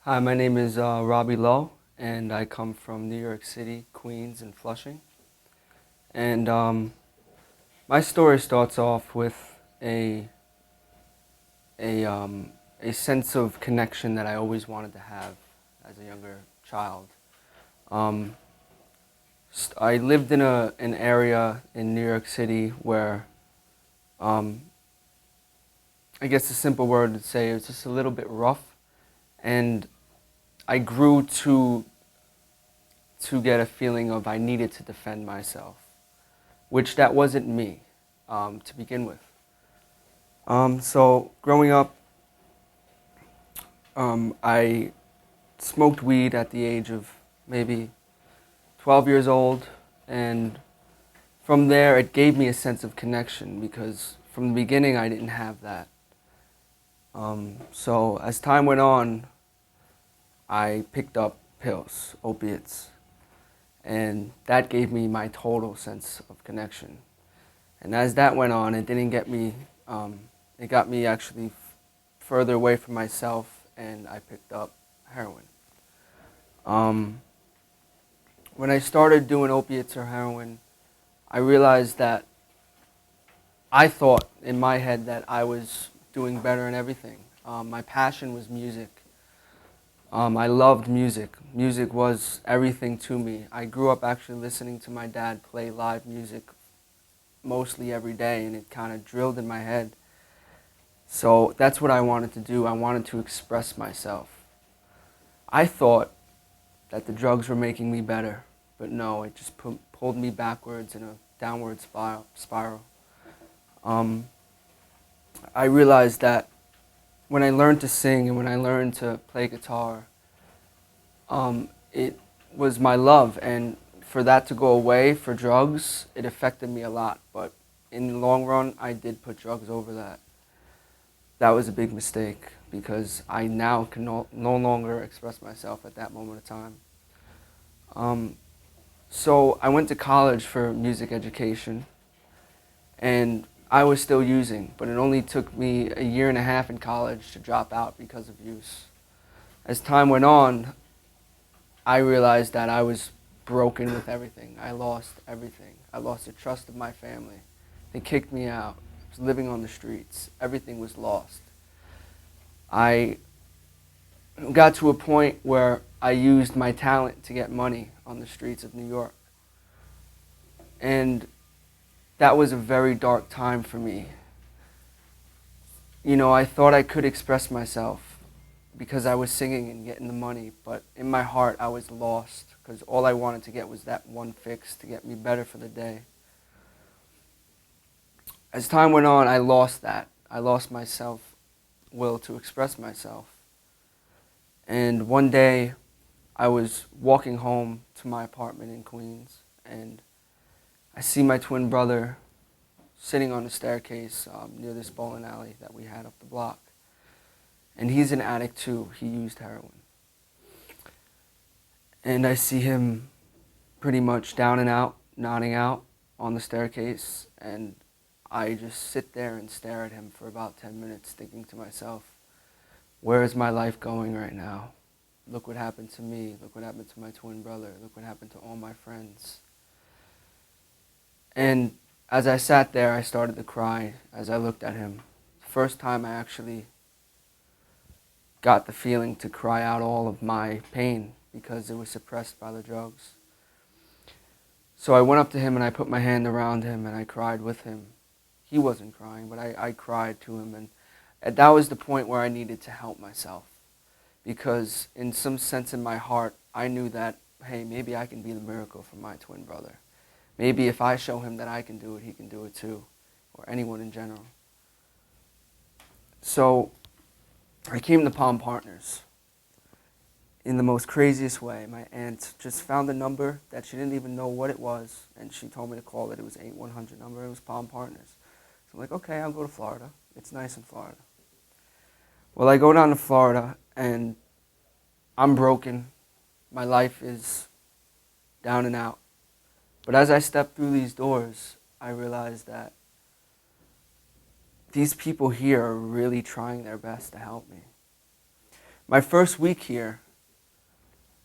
Hi, my name is Robbie Lowe, and I come from New York City, Queens, and Flushing. And my story starts off with a um, a sense of connection that I always wanted to have as a younger child. Um, I lived in an area in New York City where um, I guess a simple word would say it was just a little bit rough, and I grew to get a feeling of I needed to defend myself, which that wasn't me to begin with. So growing up, I smoked weed at the age of maybe 12 years old, and from there it gave me a sense of connection because from the beginning I didn't have that. So as time went on, I picked up pills, opiates, and that gave me my total sense of connection. And as that went on, it didn't get me, it got me actually further away from myself, and I picked up heroin. Um, when I started doing opiates or heroin, I realized that I thought in my head that I was doing better in everything. My passion was music. I loved music. Music was everything to me. I grew up actually listening to my dad play live music mostly every day, and it kind of drilled in my head. So that's what I wanted to do. I wanted to express myself. I thought that the drugs were making me better, but no, it just pulled me backwards in a downward spiral. Um, I realized that when I learned to sing and when I learned to play guitar, it was my love, and for that to go away for drugs, it affected me a lot. But in the long run, I did put drugs over that. That was a big mistake because I now can no longer express myself at that moment of time. Um, so I went to college for music education, and I was still using, but it only took me a year and a half in college to drop out because of use. As time went on, I realized that I was broken with everything. I lost everything. I lost the trust of my family. They kicked me out. I was living on the streets. Everything was lost. I got to a point where I used my talent to get money on the streets of New York. And that was a very dark time for me. You know, I thought I could express myself because I was singing and getting the money, but in my heart I was lost because all I wanted to get was that one fix to get me better for the day. As time went on, I lost that. I lost my self-will to express myself. And one day, I was walking home to my apartment in Queens, and I see my twin brother sitting on the staircase near this bowling alley that we had up the block. And he's an addict too. He used heroin. And I see him pretty much down and out, nodding out on the staircase, and I just sit there and stare at him for about 10 minutes thinking to myself, where is my life going right now? Look what happened to me. Look what happened to my twin brother. Look what happened to all my friends. And as I sat there, I started to cry as I looked at him. First time I actually got the feeling to cry out all of my pain because it was suppressed by the drugs. So I went up to him and I put my hand around him and I cried with him. He wasn't crying, but I cried to him. And that was the point where I needed to help myself. Because in some sense in my heart, I knew that, hey, maybe I can be the miracle for my twin brother. Maybe if I show him that I can do it, he can do it too. Or anyone in general. So I came to Palm Partners in the most craziest way. My aunt just found a number that she didn't even know what it was, and she told me to call it. It was 8100 number. It was Palm Partners. So I'm like, okay, I'll go to Florida. It's nice in Florida. Well, I go down to Florida, and I'm broken. My life is down and out. But as I step through these doors, I realize that these people here are really trying their best to help me. My first week here,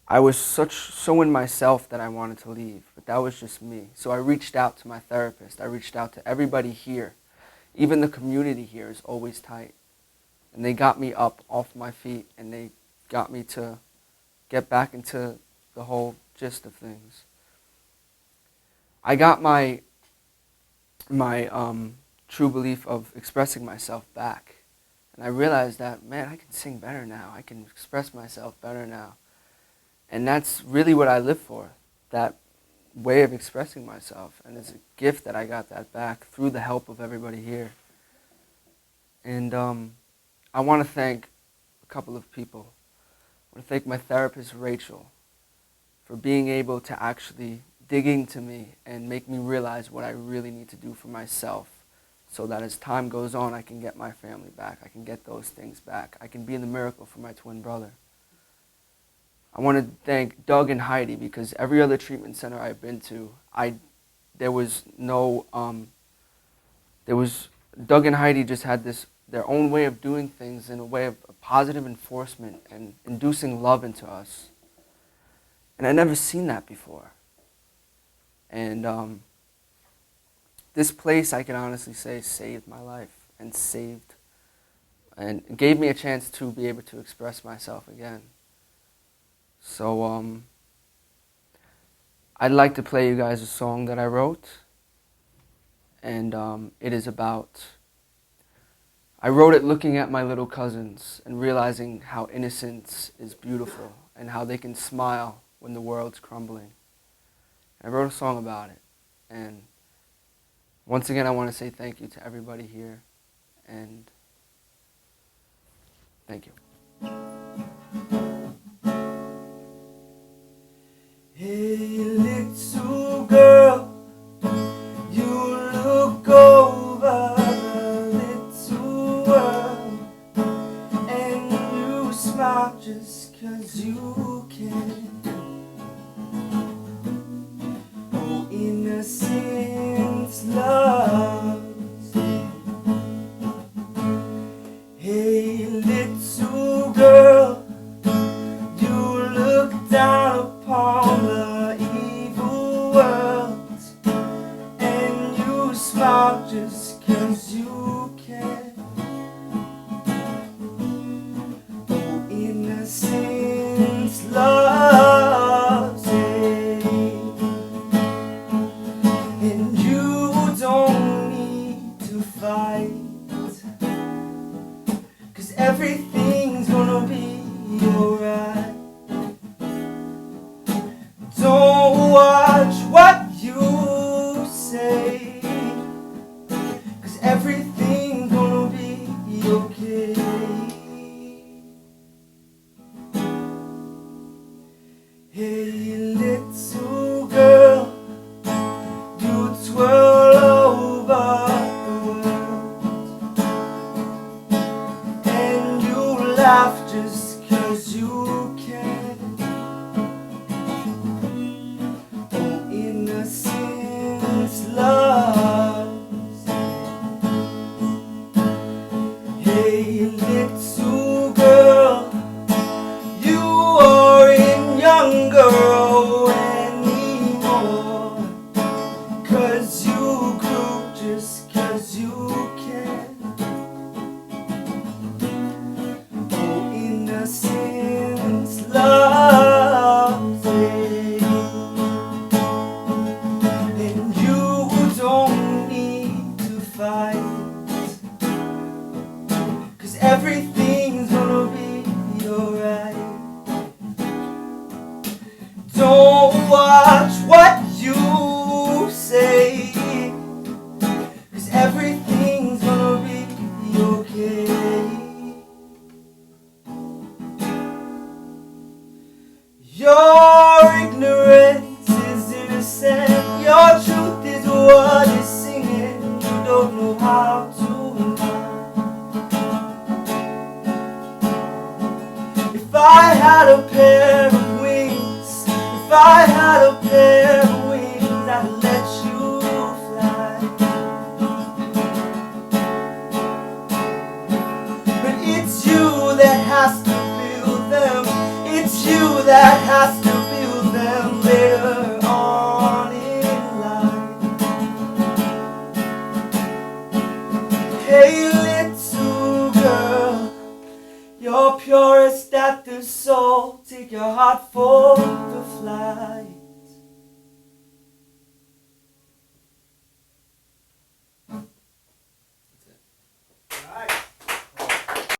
I was so in myself that I wanted to leave, but that was just me. So I reached out to my therapist. I reached out to everybody here. Even the community here is always tight. And they got me up off my feet, and they got me to get back into the whole gist of things. I got my true belief of expressing myself back. And I realized that, man, I can sing better now. I can express myself better now. And that's really what I live for, that way of expressing myself. And it's a gift that I got that back through the help of everybody here. And I want to thank a couple of people. I want to thank my therapist, Rachel, for being able to actually dig into me and make me realize what I really need to do for myself, so that as time goes on, I can get my family back. I can get those things back. I can be in the miracle for my twin brother. I want to thank Doug and Heidi, because every other treatment center I've been to, Doug and Heidi just had their own way of doing things, in a way of positive enforcement and inducing love into us. And I'd never seen that before. And this place, I can honestly say, saved my life and gave me a chance to be able to express myself again. So I'd like to play you guys a song that I wrote, and it is about, I wrote it looking at my little cousins and realizing how innocence is beautiful and how they can smile when the world's crumbling. I wrote a song about it, and once again I want to say thank you to everybody here, and thank you. Hey, little girl, you look over the little world, and you smile just 'cause you can. Oh, innocence loves you. Hey, little girl, you look down upon the evil world, and you smile just 'cause you can. Oh, innocence loves it, and you don't need to fight, 'cause everything's gonna be alright. Don't watch what you say, 'cause everything's gonna be okay. Hey, little girl, you twirl over the world, and you laugh just 'cause you can. Oh, innocence loves. Hey, little girl, you aren't younger anymore, 'cause you grew just 'cause you can. Oh, innocence loves it, and you don't need to fight, 'cause everything's gonna be alright. Don't watch what you say, 'cause everything's gonna be okay. Your ignorance is innocent, your truth is what is singing. You don't know how to lie. If I had a pair of wings, if I had a pair of wings, I'd let you fly. But it's you that has to build that has to build them later on in life. Hey little girl, you're purest at the soul, take your heart for the flight.